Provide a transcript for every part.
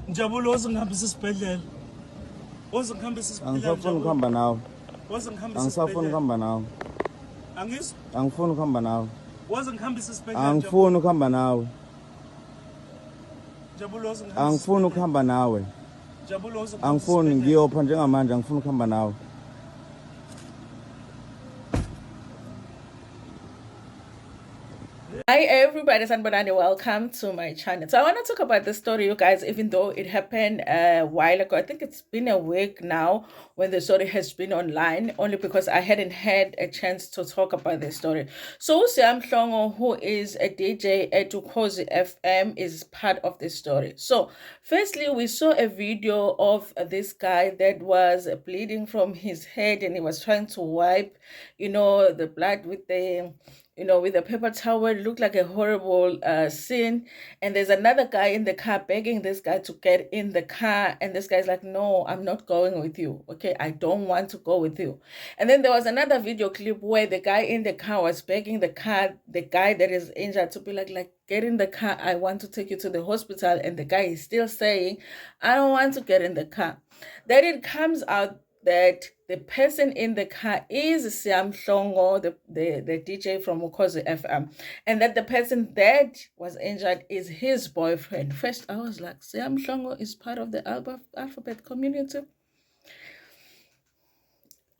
Njabulo wazingihambisa esibhedlela. Wazingihambisa esibhedlela. Angisafuni ukuhamba nawe. Wazingihambisa Angisafuni ukuhamba nawe. Angizwa? Angifuni ukuhamba nawe. Wazingihambisa esibhedlela. Angifuni ukuhamba nawe. Njabulo wazingihambisa. Angifuni ukuhamba nawe. Njabulo wazingihambisa. Angifuni ngiyopha njengamanje angifuni ukuhamba nawe. Hi everybody, Sanbonani, welcome to my channel. So I want to talk about this story, you guys, even though it happened a while ago. I think it's been a week now when the story has been online, only because I hadn't had a chance to talk about this story. So Mhlongo, who is a DJ at Ukhozi FM, is part of this story. So firstly, we saw a video of this guy that was bleeding from his head, and he was trying to wipe, the blood with the with a paper towel. It looked like a horrible scene. And there's another guy in the car begging this guy to get in the car. And this guy's like, no, I'm not going with you. Okay, I don't want to go with you. And then there was another video clip where the guy in the car was begging the guy that is injured to be like, get in the car. I want to take you to the hospital. And the guy is still saying, I don't want to get in the car. Then it comes out that the person in the car is Mhlongo, the DJ from Ukhozi FM, and that the person that was injured is his boyfriend. First, I was like, Mhlongo is part of the alphabet community.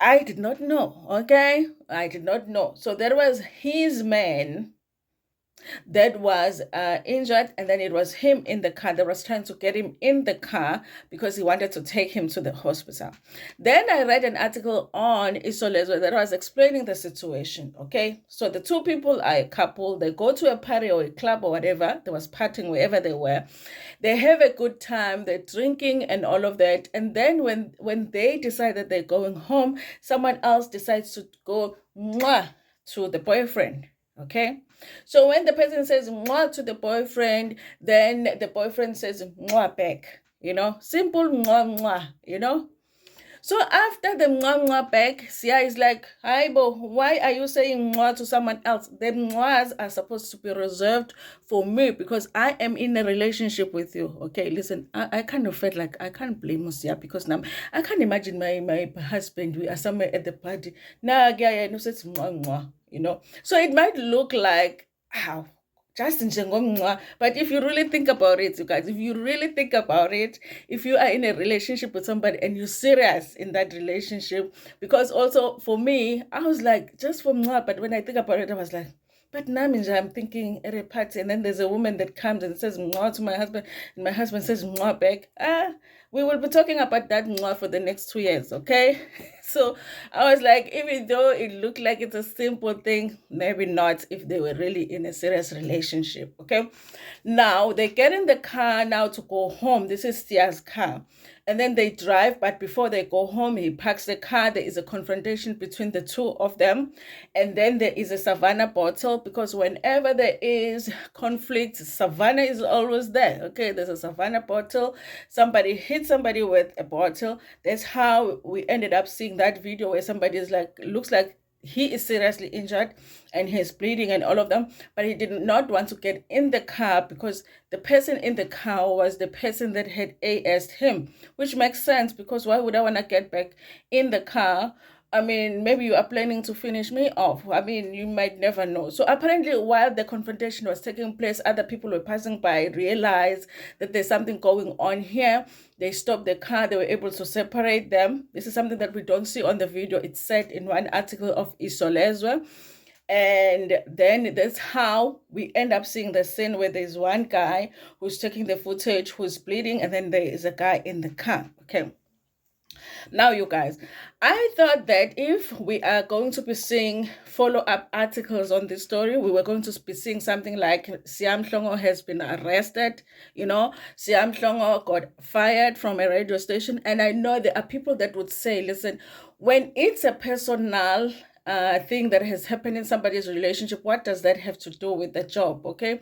I did not know, okay? I did not know. So there was his man that was injured, and then it was him in the car that was trying to get him in the car because he wanted to take him to the hospital. Then I read an article on Isolezwe that was explaining the situation, okay? So the two people are a couple. They go to a party or a club or whatever. They was partying wherever they were. They have a good time. They're drinking and all of that. And then when they decide that they're going home, someone else decides to go to the boyfriend, okay? So when the person says mwah to the boyfriend, then the boyfriend says mwah back, simple mwah, So after the mwah back, Sia is like, hi bo, why are you saying mwah to someone else? The mwahs are supposed to be reserved for me because I am in a relationship with you. Okay, listen, I kind of felt like I can't blame Sia because now I can't imagine my husband, we are somewhere at the party. Nah, yeah, no, it's mwah. So it might look like just in Jengomwa, but if you really think about it, you guys, if you are in a relationship with somebody and you're serious in that relationship, because also for me, I was like, just for mwa, but when I think about it, I was like, but now I'm thinking at a party, and then there's a woman that comes and says mwah to my husband, and my husband says mwah back. We will be talking about that mwah for the next 2 years, okay? So I was like, even though it looked like it's a simple thing, maybe not if they were really in a serious relationship, okay? Now, they get in the car now to go home. This is Sia's car. And then they drive, but before they go home, he parks the car. There is a confrontation between the two of them. And then there is a Savannah bottle, because whenever there is conflict, Savannah is always there. Okay, there's a Savannah bottle. Somebody hit somebody with a bottle. That's how we ended up seeing that video where somebody is like, looks like he is seriously injured and he's bleeding and all of them, but he did not want to get in the car because the person in the car was the person that had AS'd him, which makes sense because why would I want to get back in the car? I mean, maybe you are planning to finish me off. I mean, you might never know. So apparently while the confrontation was taking place, other people were passing by, realized that there's something going on here. They stopped the car. They were able to separate them. This is something that we don't see on the video. It's said in one article of Isolezwe. And then that's how we end up seeing the scene where there's one guy who's taking the footage, who's bleeding, and then there is a guy in the car. Okay. Now, you guys, I thought that if we are going to be seeing follow-up articles on this story, we were going to be seeing something like Mhlongo has been arrested, Mhlongo got fired from a radio station. And I know there are people that would say, listen, when it's a personal thing that has happened in somebody's relationship, what does that have to do with the job? Okay,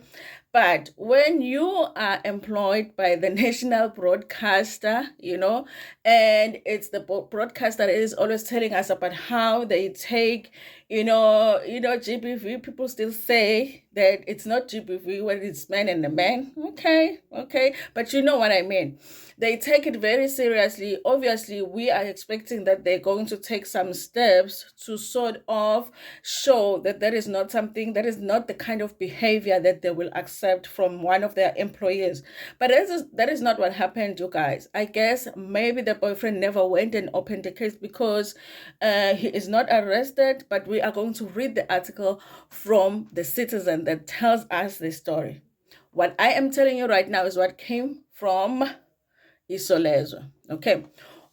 But when you are employed by the national broadcaster, and it's the broadcaster that is always telling us about how they take, GBV, people still say that it's not GBV when it's man and a man. Okay, but you know what I mean. They take it very seriously. Obviously, we are expecting that they're going to take some steps to sort of show that that is not the kind of behavior that they will accept from one of their employees. But that is not what happened, you guys. I guess maybe the boyfriend never went and opened the case because he is not arrested, but we are going to read the article from the Citizen that tells us the story. What I am telling you right now is what came from Isolezo. Okay.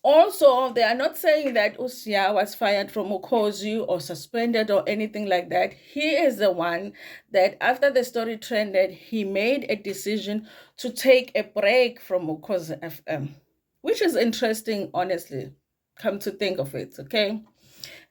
Also, they are not saying that Usia was fired from Ukhozi or suspended or anything like that. He is the one that, after the story trended, he made a decision to take a break from Ukhozi FM, which is interesting, honestly, come to think of it, okay?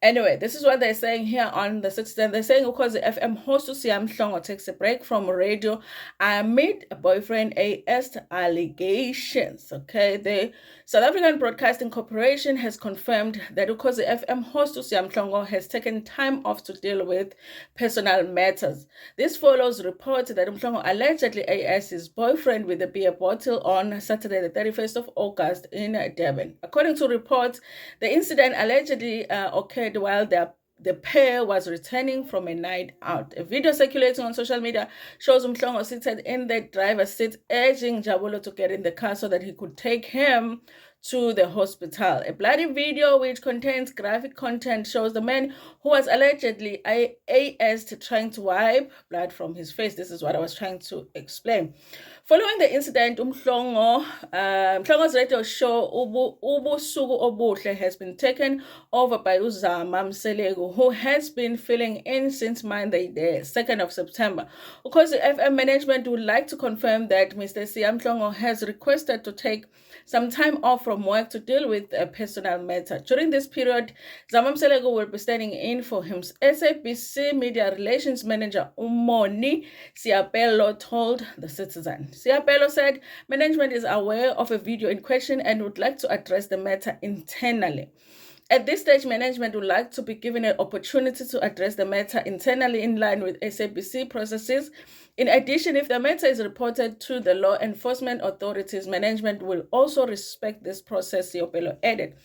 Anyway, this is what they're saying here on the Citizen. They're saying because the FM host Mhlongo takes a break from radio amid boyfriend AS allegations. Okay, the South African Broadcasting Corporation has confirmed that because the FM host Mhlongo has taken time off to deal with personal matters. This follows reports that Mhlongo allegedly AS his boyfriend with a beer bottle on Saturday, the 31st of August in Durban. According to reports, the incident allegedly occurred while the pair was returning from a night out. A video circulating on social media shows Mhlongo seated in the driver's seat, urging Jabulo to get in the car so that he could take him to the hospital. A bloody video which contains graphic content shows the man who was allegedly AS trying to wipe blood from his face. This is what I was trying to explain. Following the incident, Mhlongo's radio show Ubusuku Obuhle has been taken over by Uzama Mselego, who has been filling in since Monday, the 2nd of September. Because the FM management would like to confirm that Mr. Mhlongo has requested to take some time off from work to deal with a personal matter. During this period, Zama Mselego will be standing in for him. SABC Media Relations Manager Umoni Siapelo told the Citizen. Siapelo said management is aware of a video in question and would like to address the matter internally. At this stage, management would like to be given an opportunity to address the matter internally in line with SABC processes. In addition, if the matter is reported to the law enforcement authorities, management will also respect this process, Siopelo added.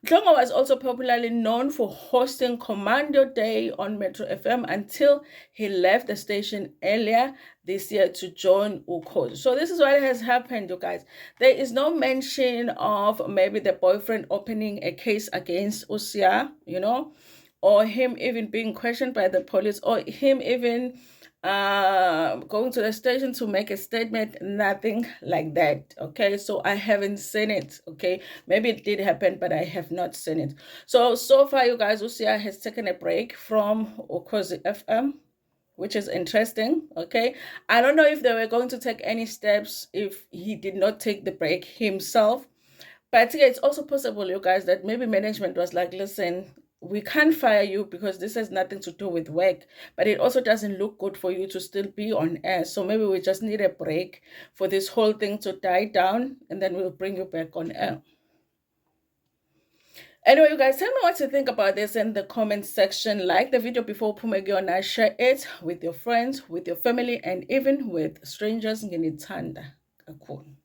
Mhlongo was also popularly known for hosting Commando Day on Metro FM until he left the station earlier this year to join Ukhozi. So this is what has happened, you guys. There is no mention of maybe the boyfriend opening a case against Usia, or him even being questioned by the police, or him even going to the station to make a statement. Nothing like that. Okay, so I haven't seen it. Okay, maybe it did happen, but I have not seen it. So far, you guys, Usia has taken a break from Ukhozi FM, which is interesting. Okay, I don't know if they were going to take any steps if he did not take the break himself, but it's also possible, you guys, that maybe management was like, listen, we can't fire you because this has nothing to do with work, but it also doesn't look good for you to still be on air. So maybe we just need a break for this whole thing to die down, and then we'll bring you back on air. Anyway, you guys, tell me what you think about this in the comment section. Like the video before Pumegiona, share it with your friends, with your family, and even with strangers. Nginithanda kakhulu.